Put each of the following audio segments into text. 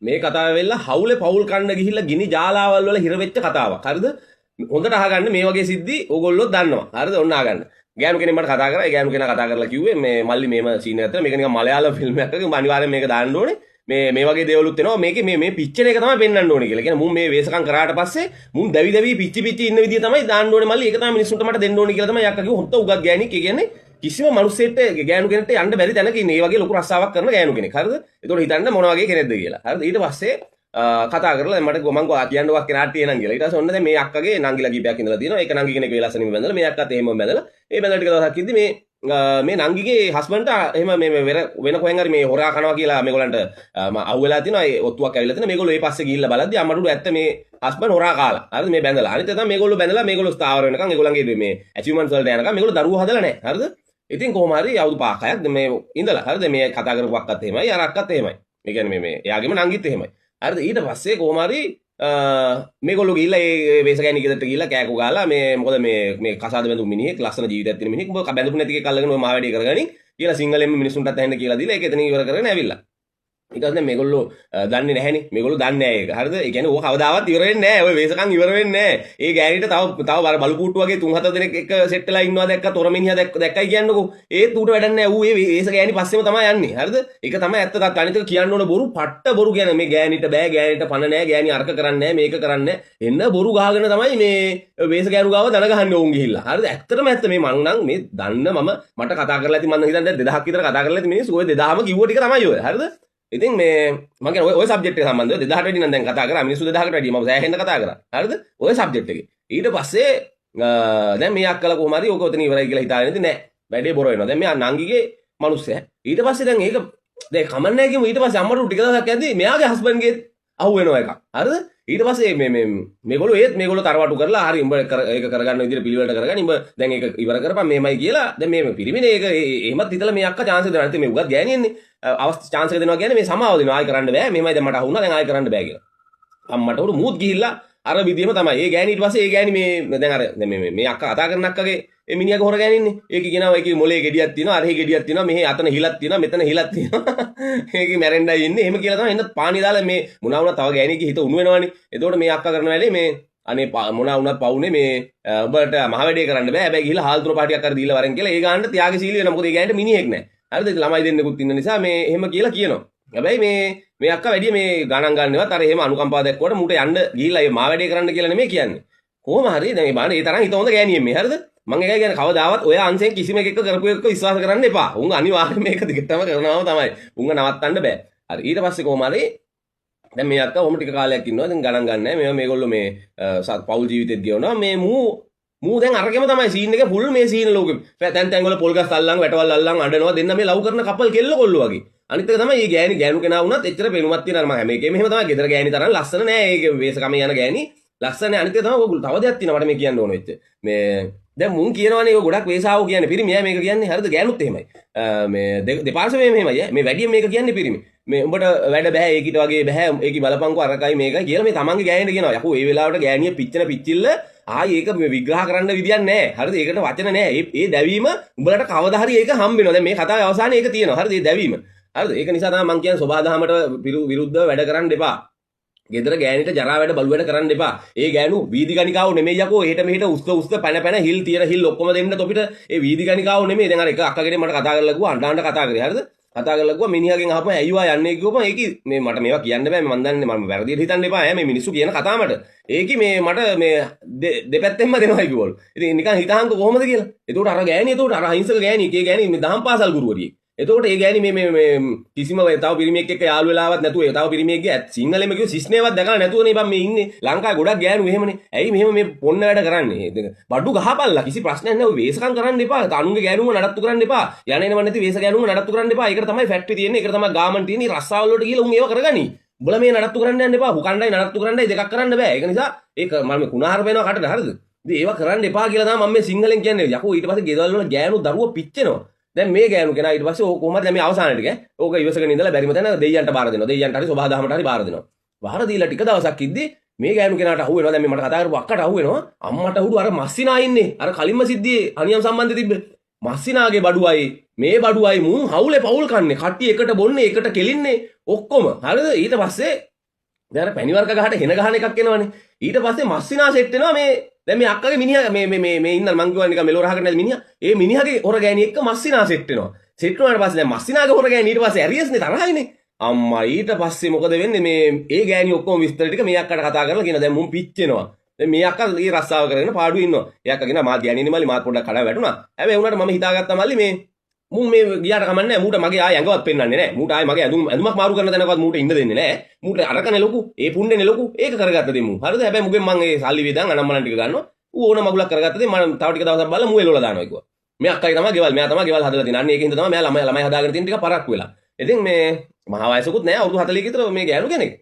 මේ කතාව වෙලා හවුලේ පවුල් කන්න ගිහිල්ලා ගිනි ජාලාවල් වල හිර වෙච්ච කතාවක්. හරිද? හොඳට අහගන්න මේ වගේ සිද්ධි ඕගොල්ලෝ දන්නවා. හරිද? ඔන්න අහගන්න. ගෑනු කෙනෙක් මට කතා කරා. ඒ ගෑනු කෙනා කතා කරලා කිව්වේ මේ මල්ලි මේම සීන් එකක් මේක නිකන් මලයාලම් ෆිල්ම් එකක්. අනිවාර්යෙන් මේක දාන්න ඕනේ. මේ වගේ දේවලුත් වෙනවා. මේකේ මේ පිච්චෙන එක තමයි පෙන්වන්න ඕනේ කියලා. කියන්නේ මුන් මේ වේසකම් කරාට පස්සේ මුන් දැවි දැවි පිච්චි ඉන්න විදිය තමයි දාන්න ඕනේ මල්ලි. ඒක තමයි මිනිස්සුන්ට මට දෙන්න ඕනේ කියලා තමයි යක්කා කිව්ව. හොත්ත උගත් ගෑණික්. ඒ කියන්නේ කිසිම මිනිස්සෙට ගෑනු කෙනෙක්ට යන්න බැරි තැනක ඉන්නේ. ඒ වගේ ලොකු රස්සාවක් කරන ගෑනු කෙනෙක්. හරිද? ඒතකොට හිතන්න මොන වගේ කෙනෙක්ද කියලා. හරිද? ඊට පස්සේ කතා කරලා මට මං කියන්නවක් කෙනාට තියෙනන් කියලා. ඊට පස්සේ ඔන්න දැන් මේ අක්කගේ නංගිලා කීපයක් ඉඳලා තියෙනවා. ඒක නංගි කෙනෙක් වෙලසනින් බැඳලා මේ අක්කත් එහෙමම බැඳලා. ඒ බැඳලා ටික දවසක් ඉද්දි මේ නංගිගේ හස්බන්ඩ්ට එහෙම මේ වෙන කොහෙන් හරි මේ හොරා කනවා කියලා මේගොල්ලන්ට අහුවෙලා තියෙනවා. ඒ ඔත්තුවක් ඇවිල්ලා තියෙනවා. මේගොල්ලෝ ඒ පස්සේ ගිහිල්ලා බලද්දි අම්මටුඩු ඇත්ත මේ හස්බන්ඩ් හොරා කාලා. හරිද? මේ බැඳලා. අනිත් තමයි මේගොල්ලෝ බැඳලා මේගොල්ලෝ ස්ථාවර වෙනකන් ඒගොල්ලන්ගේ මේ ඇචීව්මන්ට්ස් වලට යනකම් මේගොල්ලෝ දරුවෝ හදලා නැහැ. හරිද? ඉතින් කොහොම හරි අවුරුදු 5ක් මේ ඉඳලා. හරිද? මේ කතා කරපු අක්කත් එහෙමයි අර අක්කත් එහෙමයි. ඒ කියන්නේ මේ එයාගේම නංගිත් එහෙමයි. හරිද? ඊට පස්සේ කොහොම හරි මේගොල්ලෝ ගිහිල්ලා ඒ වේසගෑණි ගෙදරට ගිහිල්ලා කෑකු ගාලා මොකද මේ කසාද බැඳපු මිනිහෙක් ලස්සන ජීවිතයක් තියෙන මිනිහෙක් මොකද බැඳපු නැති එකක් අල්ලගෙන ඔය මාවැඩි කරගනින් කියලා සිංහලෙන්ම මිනිස්සුන්ටත් ඇහෙන්න කියලා දීලා ඒක එතනින් ඉවර කරගෙන ඇවිල්ලා. ඊට පස්සේ මේගොල්ලෝ දන්නේ නැහැනේ. මේගොල්ලෝ දන්නේ නැහැ ඒක. හරිද? ඒ කියන්නේ ඕක කවදාවත් ඉවර වෙන්නේ නැහැ. ඔය වේසකම් ඉවර වෙන්නේ නැහැ. ඒ ගෑණිට තව බලු කූට්ටු වගේ 3-4 දෙනෙක් එක සෙට් වෙලා ඉන්නවා දැක්ක තොර මිනිහා දැක්කයි කියන්නකෝ. ඒත් ඌට වැඩක් නැහැ. ඌ ඒ වේස ගෑණි පස්සෙම තමයි යන්නේ. හරිද? ඒක තමයි ඇත්ත තත් අනිත් එක කියන්න ඕන බොරු පට්ට බොරු කියන්නේ මේ ගෑණිට බෑ ගෑණිට පණ නැහැ ගෑණි අරක කරන්නේ නැහැ මේක කරන්නේ නැහැ. එන්න බොරු ගහගෙන තමයි මේ වේස ගෑනු ගාව දන ගහන්නේ ඕන් ගිහිල්ලා. හරිද? ඇත්තටම ඇත්ත මේ මං නම් මේ දන්න මට කතා කරලා ඇති මම හිතන්නේ 2000ක් විතර කතා කරලා ඇති මිනිස්සු ඔය 2000ම කිව්ව ටික තමයි ඔය. හරිද? ඉතින් මේ මම කියන්නේ ඔය සබ්ජෙක්ට් එක සම්බන්ධව 2000ට වැඩි නම් දැන් කතා කරා මිනිස්සු 2000කට වැඩි මම සෑහෙන්න කතා කරා. හරිද? ඔය සබ්ජෙක්ට් එකේ. ඊට පස්සේ දැන් මේ අක්කලා කොහොම හරි ඕක උතන ඉවරයි කියලා හිතාගෙන ඉතින් නෑ. වැඩේ බොර වෙනවා. දැන් මෙයා නංගිගේ මිනිස්සයා. ඊට පස්සේ දැන් ඒක දැන් කමන්නේ කියමු ඊට පස්සේ අම්මට ටික දවසක් යද්දි මෙයාගේ හස්බන්ඩ්ගේ අහු වෙනවා එකක්. හරිද? ඊට පස්සේ මේගොල්ලෝ තරවටු කරලා හරි උඹ ඒක කරගන්න විදිහට පිළිවෙලට කරගන්න උඹ දැන් ඒක ඉවර කරපන් මේමයි කියලා දැන් මේ පිරිමිනේ ඒක එහෙමත් හිතලා මේ අක්කා chance එක දෙනවා. ඉතින් මේ උගත් ගෑණියන්නේ chance එක දෙනවා කියන්නේ මේ සමාව දෙනවා. ආයෙ කරන්න බෑ. මේමයි දැන් මට අහු වුණා දැන් ආයෙ කරන්න බෑ කියලා. අම්මට උරු මූත් ගිහිල්ලා අර විදිහම තමයි. ඒ ගෑණි ඊට පස්සේ ඒ ගෑණි මේ දැන් අර දැන් මේ අක්කා කතා කරන අක්කගේ ඒ මිනිහාගේ හොර ගෑණින්නේ. ඒක කියනවා ඒකේ මොලේ ගෙඩියක් තියෙනවා, අරහේ ගෙඩියක් තියෙනවා, මෙහි අතන හිලක් තියෙනවා, මෙතන හිලක් තියෙනවා. ඒකේ මැරෙන්නයි ඉන්නේ. එහෙම කියලා තමයි එන්න පාණි දාලා මේ මොනවා වුණා තව ගෑණියගේ හිත උණු වෙනවනේ. එතකොට මේ අක්කා කරන වැඩේ මේ අනේ මොනවා වුණත් පවුනේ මේ ඔබට මහ වැඩේ කරන්න බෑ. හැබැයි ගිහිල්ලා හාල්තුර පාටියක් කර දීලා වරෙන් කියලා ඒ ගානට ත්‍යාගශීලී වෙනවා. මොකද ඒ ගෑණිට මිනිහෙක් නෑ. හරිද? ළමයි දෙන්නෙකුත් ඉන්න නිසා මේ එහෙම කියලා කියනවා. හැබැයි මේ අක්කා වැඩි මේ ගණන් ගන්නවත් අර එහෙම අනුකම්පාව දැක්කුවට මුට යන්න ගිහිල්ලා ඒ මා වැඩේ කරන්න කියලා නෙමෙයි කියන්නේ. කොහොම හරි දැන් මේ බලන්න ඒ තරම් හිත හොඳ ගෑණියෙක් මේ. හරිද? මම එකයි කියන්නේ කවදාවත් ඔය අංශයෙන් කිසිම එකක කරපු එක විශ්වාස කරන්න එපා. උන් අනිවාර්යයෙන් මේක දිගටම කරනවාම තමයි. උන්ව නවත්තන්න බෑ. හරි ඊට පස්සේ කොහොම හරි දැන් මේ අක්කා ඔහොම ටික කාලයක් ඉන්නවා. දැන් ගණන් ගන්න නැහැ. මේගොල්ලෝ මේ පෞල් ජීවිතෙත් ගෙවනවා. මේ මූ දැන් අරගෙම තමයි සීන් එක ෆුල් මේ සීන් ලෝකෙ. තැන් වල පොල් ගස් අල්ලන් වැටවල් අල්ලන් අඬනවා දෙන්න මේ ලව් කරන කපල් කෙල්ල කොල්ලෝ වගේ. අනිත් එක තමයි මේ ගෑනු කෙනා වුණත් එච්චර පෙනුමක් තියෙනවා. මම හැම එකේම එහෙම තමයි. ගෙදර ගෑණි තරම් ලස්සන නෑ. ඒක වේසකම යන ගෑණි ලස්සන නෑ. අනිත් එක තමයි ඔයගොල්ලෝ තව දෙයක් තියෙනවා මට මේ කියන්න ඕන වෙච්ච. මේ දැන් මුන් කියනවනේ ඔය ගොඩක් වේසාවෝ කියන්නේ පිරිමියා මේක කියන්නේ. හරිද? ගෑනුත් එහෙමයි. මේ දෙපාර්ශ්වයේම එහෙමයි. මේ වැඩියෙන් මේක කියන්නේ පිරිමි. මේ උඹට වැඩ බෑ ඒකිට වගේ බෑ. ඒකි බලපංකෝ අරකයි මේකයි කියලා මේ තමන්ගේ ගෑනිට කියනවා. යකෝ මේ වෙලාවට ගෑණිය පිච්චෙන පිච්චිල්ල ආයි ඒක විග්‍රහ කරන්න විදියක් නැහැ. හරිද? ඒකට වචන නැහැ. ඒ දැවීම උඹලට කවදා හරි ඒක හම්බ වෙනවා. දැන් මේ කතාවේ අවසානයේ ඒක තියෙනවා. හරිද? ඒ දැවීම. හරිද? ඒක නිසා තමයි මම කියන්නේ සබාදහමට විරුද්ධව වැඩ කරන්න එපා. ගෙදර ගෑනිට ජරා වැඩ බලු වැඩ කරන්න එපා. ඒ ගෑනු වීදි ගණිකාව නෙමෙයි යකෝ. එහෙට මෙහෙට උස්ත පැන හිල් තියෙන හිල් ඔක්කොම දෙන්න තොපිට ඒ වීදි ගණිකාව නෙමෙයි. දැන් අර එක අක්කගෙන් මට කතා කරලා ගුවා අඬ කතා කරේ. හරිද? කතා කරලා ගුවා මිනිහාගෙන් අහපම ඇයිවා යන්නේ කිව්වම ඒකි මේ මට මේවා කියන්න බෑ. මම දන්නේ මම වැරදියට හිතන්න එපා. මේ මිනිස්සු කියන කතා මට. ඒකි මේ මට මේ දෙපැත්තෙන්ම දෙනවා කිව්වලු. ඉතින් නිකන් හිතහන්ක කොහොමද කියලා. එතකොට අර ගෑණි එතකොට අර අහිංසක ගෑණි කේ ගෑණි මේ දහම් පාසල් ගුරුවරියෙක්. එතකොට ඒ ගෑණි මේ කිසිම තව පිරිමියෙක් එක්ක යාළු වෙලාවත් නැතුව තව පිරිමියෙක්ගේ සිංහලෙම කිව්ව සිස්නේවත් දැකලා නැතුවනේ බම් මේ ඉන්නේ. ලංකාවේ ගොඩක් ගෑනු එහෙමනේ. ඇයි මෙහෙම මේ පොන්න වැඩ කරන්නේ? බඩු ගහපල්ලා කිසි ප්‍රශ්නයක් නැහැ. වේසකම් කරන්න එපා. අනුන්ගේ ගෑනුම නඩත්තු කරන්න එපා. යන්නේනව නැති වේස ගෑනුම නඩත්තු කරන්න එපා. ඒකට තමයි ෆැක්ටරි තියෙන්නේ. ඒකට තමයි ගාමන් තියෙන්නේ. රස්සාවල් වලට ගිහලා උන් ඒව කරගනි. උඹලා මේ නඩත්තු කරන්න යන්න එපා. හුකණ්ඩයි නඩත්තු කරන්නයි දෙකක් කරන්න බෑ. ඒක නිසා ඒක මම කුණාහාර වෙනවා කටට. හරිද? ඉතින් ඒව කරන්න එපා කියලා තමයි මම මේ සිංහලෙන් කියන්නේ. යකෝ ඊට පස්සේ ගෙදවල් වල ගෑනු දරුවෝ පිච්චෙනවා. දැන් මේ ගෑනු කෙනා ඊට පස්සේ ඕක කොහමද දැන් මේ අවසාන ටික ඕක ඉවසගෙන ඉඳලා බැරිම තැන දෙයියන්ට බාර දෙනවා. දෙයියන්ට හරි සබහාදහමට හරි බාර දෙනවා. බාර දීලා ටික දවසක් ඉද්දි මේ ගෑනු කෙනාට අහු වෙනවා. දැන් මේ මට කතා කරපු අක්කට අහු වෙනවා. අම්මට උඩු අර මස්සිනා ඉන්නේ. අර කලින්ම සිද්ධියේ අනියම් සම්බන්ධ තිබ්බ මස්සිනාගේ බඩුවයි මේ බඩුවයි මුන් හවුලේ පවුල් කන්නේ. කට්ටිය එකට බොන්නේ එකට කෙලින්නේ ඔක්කොම. හරිද? ඊට පස්සේ දැන් පැණි වර්ග ගහට හෙන ගහන එකක් එනවනේ. ඊට පස්සේ මස්සිනා සෙට් වෙනවා මේ දැන් මේ අක්කගේ මිනිහා මේ ඉන්න මං කියවන්නේ නිකන් මෙලෝ රහකට නැති මිනිහා. ඒ මිනිහාගේ හොර ගෑණි එක්ක මස්සිනා සෙට් වෙනවා. සෙට් වුණාට පස්සේ දැන් මස්සිනාගේ හොර ගෑණි ඊට පස්සේ ඇරියස්නේ තරහයිනේ. අම්මා ඊට පස්සේ මොකද වෙන්නේ මේ ඒ ගෑණි ඔක්කොම විස්තර ටික මේ අක්කට කතා කරලා කියන දැන් මුන් පිච්චෙනවා. දැන් මේ අක්කා ඊ රස්සාව කරගෙන පාඩුවේ ඉන්නවා. ඒ අක්කා කියනවා මාත් ගෑණිනේ මල්ලි මාත් පොඩ්ඩක් කඩා වැටුණා. හැබැයි උනාට මම හිතාගත්තා මල්ලි මේ මුන් මේ ගියාට කමන්නේ නැහැ. මූට මගේ ආය ඇඟවත් පෙන්වන්නේ නැහැ. මූට ආය මගේ ඇඳුමක් මාරු කරන තැනකවත් මූට ඉන්න දෙන්නේ නැහැ. මූට අරකනේ ලොකු. ඒ පුණ්ඩේනේ ලොකු. ඒක කරගත්ත දෙමු. හරිද? හැබැයි මුගෙන් මං ඒ සල්ලි වේදන් අනම්මනන් ටික ගන්නවා. ඌ ඕන මගුලක් කරගත්ත දෙ මම තව ටික දවසක් බලලා මූ එලවලා දානවා කිව්වා. මේ අක්කයි තමයි ගෙවල්. මෙයා තමයි ගෙවල් හදලා තියෙන්නේ. අන්න ඒකින්ද තමයි මෙයා ළමයි හදාගෙන තියෙන ටික පරක්කු වෙලා. ඉතින් මේ මහා වයසකුත් නැහැ. අවුරුදු 40 ක විතර මේ ගෑනු කෙනෙක්.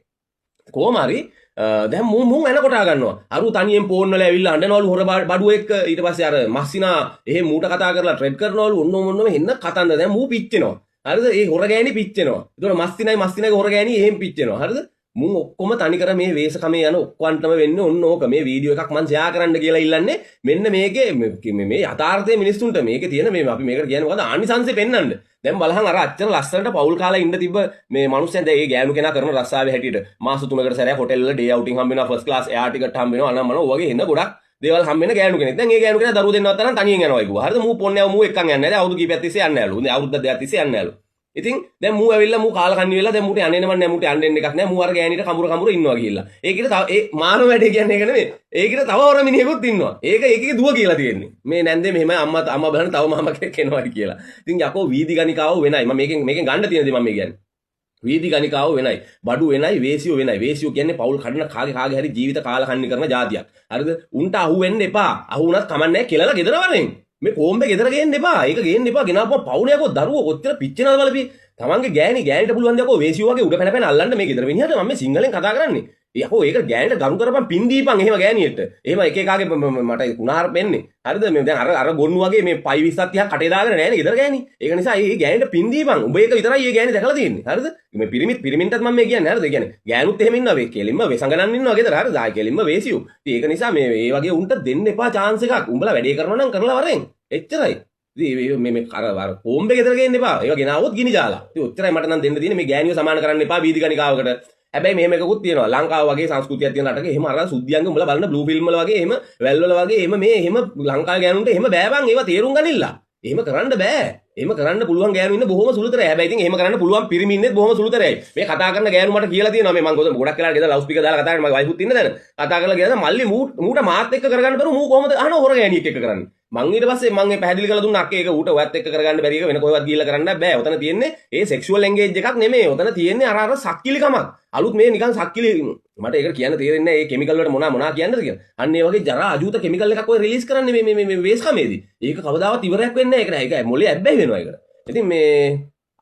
කොහොම හරි දැන් මුන් එන කොටා ගන්නවා. අරු තනියෙන් ෆෝන් වල ඇවිල්ලා අඬනවලු හොර බඩුව එක්ක ඊට පස්සේ අර මස්සිනා එහෙම මූට කතා කරලා ට්‍රෙඩ් කරනවලු ඔන්නම හෙන්න කතන්ද දැන් මූ පිච්චෙනවා. හරිද? ඒ හොර ගෑණි පිච්චෙනවා. ඒතකොට මස්සිනාගේ හොර ගෑණි එහෙම පිච්චෙනවා. හරිද? මුන් ඔක්කොම තනිකර මේ වේශකමේ යන ඔක්කොන්ටම වෙන්නේ ඔන්න ඕක මේ වීඩියෝ එකක් මං ෂෙයා කරන්න කියලා ඉල්ලන්නේ මෙන්න මේකේ මේ යථාර්ථයේ මිනිස්සුන්ට මේකේ තියෙන මේ අපි මේකට කියන්නේ මොකද ආනිසංසෙ පෙන්වන්න. දැන් බලහන් අර අච්චර ලස්සනට පවුල් කාලා ඉන්න තිබ්බ මේ මනුස්සයන් දැන් ඒ ගෑනු කෙනා කරන රස්සාවේ හැටියට මාස 3කට සැරයක් හොටෙල් වල ඩේ අවුටින් හම්බ වෙනවා ෆස්ට් ක්ලාස් එයාර් ටිකට් හම්බ වෙනවා අනම්මන ඔයගේ එන්න ගොඩක් දේවල් හම්බ වෙන ගෑනු කෙනෙක්. දැන් ඒ ගෑනු කෙනා දරුවෝ දෙන්නවත් තරම් තනියෙන් යනවා කිව්වා. හරිද? මූ පොන්නෑව මූ එක්කන් යන්නේ නැහැ. අවුරුදු කීපයක් තිස්සේ යන්නේ නැලු. අවුරුද්දක් දෙකක් තිස්සේ යන්නේ නැලු. ඉතින් දැන් මූ ඇවිල්ලා මූ කාලා කන්නේ වෙලා දැන් මූට යන්නේ නැහැ මූට යන්න දෙන්න එකක් නැහැ මූ අර ගෑණිට කඹුර ඉන්නවා කියලා. ඒකිට තව ඒ මානව වැඩේ කියන්නේ ඒක නෙමෙයි. ඒකිට තව හොර මිනිහෙකුත් ඉන්නවා. ඒකේ දුව කියලා තියෙන්නේ. මේ නැන්දේ මෙහෙම අම්මා බලන්න තව මාමා කෙනෙක් එනවා කියලා. ඉතින් යකෝ වීදි ගණිකාව වෙනයි. මම මේකෙන් ගන්න තියෙන දේ මම කියන්නේ. වීදි ගණිකාව වෙනයි. බඩු වෙනයි, වේසියෝ වෙනයි. වේසියෝ කියන්නේ පවුල් කඩන කාගේ හරි ජීවිත කාලකන්ණි කරන જાතියක්. හරිද? උන්ට අහු වෙන්න එපා. අහු වුණත් කමන්නේ නැහැ කියලා ගෙදර වරෙන්. මේ කොම්බේ ගෙදර ගේන්න එපා. ඒක ගේන්න එපා. ගෙනාවම පවුලේකෝ දරුවෝ කොච්චර පිච්චෙනවද බලපි. තමන්ගේ ගෑණිට පුළුවන් දකෝ වේසියෝ වගේ උඩ පැන අල්ලන්න මේ ගෙදර මිනිහට මම මේ සිංහලෙන් කතා කරන්නේ. යකෝ ඒක ගෑණිට දරු කරපන් පින් දීපන් එහෙම ගෑණියට. එහෙම එක එකාගේ මට කුණාර පෙන්නේ. හරිද? මේ දැන් අර ගොන්නු වගේ මේ පයි 20ක් 30ක් කටේ දාගෙන නැහැ නේ ගෙදර ගෑණි. ඒක නිසා මේ ගෑණිට පින් දීපන්. උඹ ඒක විතරයි මේ ගෑණි දැකලා තියෙන්නේ. හරිද? මේ පිරිමින්ටත් මම මේ කියන්නේ. හරිද? ඒ කියන්නේ ගෑනුත් එහෙම ඉන්නවා. මේ කෙලින්ම වෙසඟනන් ඉන්නවා ගෙදර. හරිද? ආයි කෙලින්ම වේසියෝ. ඉතින් ඒක නිසා මේ වගේ උන්ට දෙන්න එපා chance එකක්. උඹලා වැඩේ කරනවා නම් කරලා වරෙන්. එච්චරයි. මේ අර කොම්බේ ගෙදර ගේන්න එපා. ඒවා ගෙනාවොත් ගිනි ජාලා. ඉතින් ඔච්චරයි මට නම් දෙන්න තියෙන්නේ. මේ ගෑණියෝ සමාන කරන්න එපා වීදි ගණිකාවකට. හැබැයි මෙහෙම එකකුත් තියෙනවා. ලංකාව වගේ සංස්කෘතියක් තියෙන රටක එහෙම අර සුද්ධියන්ගේ උඹලා බලන බ්ලූ ෆිල්ම් වල වගේ එහෙම වැල් වල වගේ එහෙම ලංකාවේ ගෑනුන්ට එහෙම බෑ බං. ඒවා තේරුම් ගනින්න. එහෙම කරන්න බෑ. එහෙම කරන්න පුළුවන් ගෑනු ඉන්න බොහොම සුළුතරයි. හැබැයි ඉතින් එහෙම කරන්න පුළුවන් පිරිමි ඉන්නෙත් බොහොම සුළුතරයි. මේ කතා කරන ගෑනු මට කියලා තියෙනවා. මේ මම ගොඩක් වෙලාවට ගෙදර ලවුඩ් ස්පීකර් දාලා කතා කරන මගේ වයිෆුත් ඉන්න දැන. කතා කරලා ගියාද මල්ලි මූට මාත් එක්ක කරගන්න බැරුව මූ කොහමද අහන හොර ගෑනියෙක් එක්ක කරන්නේ. මං ඊට පස්සේ මං මේ පැහැදිලි කරලා දුන්නා අක්කේ ඒක ඌට ඔයත් එක්ක කරගන්න බැරි එක වෙන කොහෙවත් ගිහිල්ලා කරන්න බෑ. ඔතන තියෙන්නේ ඒ සෙක්ෂුවල් එන්ගේජ් එකක් නෙමෙයි. ඔතන තියෙන්නේ අර සක්කිලිකමක්. අලුත් මේ නිකන් සක්කිලි මට ඒක කියන්න තේරෙන්නේ නැහැ. ඒ කිමිකල් වලට මොනවා කියන්නද කියලා. අන්න ඒ වගේ ජරා අජූත කිමිකල් එකක් ඔය රිලීස් කරන්නේ මේ වේස් කමේදී. ඒක කවදාවත් ඉවරයක් වෙන්නේ නැහැ. ඒක මොලේ ඇබ්බැහි වෙනවා ඒකට. ඉතින් මේ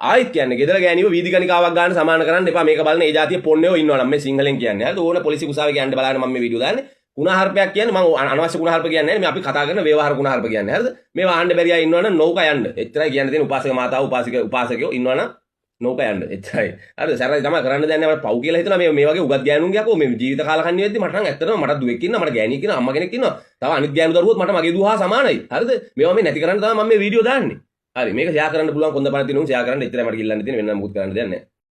ආයිත් කියන්නේ ගෙදර ගෑණිව වීදි ගණිකාවක් ගන්න සමාන කරන්න එපා. මේක බලන ඒ જાතිය පොන්නේෝ ඉන්නවා නම් මේ සිංහලෙන් කියන්නේ. හරිද? ඕන පොලිසි කුසාවේ කියන්න බලන්න මම මේ වීඩියෝ දාන්නේ. කුණාහරුපයක් කියන්නේ මම අනවශ්‍ය කුණාහරුප කියන්නේ නැහැ. මේ අපි කතා කරන ව්‍යවහාර කුණාහරුප කියන්නේ. හරිද? මේවා ආන්න බැරි අය ඉන්නවනම් නෞකා යන්න. එච්චරයි කියන්න තියෙන උපාසක මාතාව උපාසකයෝ ඉන්නවනම් නෞකා යන්න. එච්චරයි. හරිද? සරලයි තමයි කරන්න දෙන්නේ. මට පව් කියලා හිතනවා මේ වගේ උගත් ගෑනුන්ගේ අකෝ මේ ජීවිත කාල කන්නේ වෙද්දි මට නම් ඇත්තටම මට දුවෙක් ඉන්නවා. මට ගෑණියෙක් ඉන්නවා. අම්මා කෙනෙක් ඉන්නවා. තව අනිත් ගෑනු දරුවොත් මට මගේ දුව හා සමානයි. හරිද? මේවා මේ නැති කරන්න තමයි මම මේ වීඩියෝ දාන්නේ. හරි මේක ෂෙයා කරන්න පුළුවන් කොන්ද පණ තියෙනුම් ෂෙයා කරන්න. එච්චරයි මට කිල්ලන්න තියෙන්නේ. වෙන මොකුත් කරන්න දෙයක් නැහැ.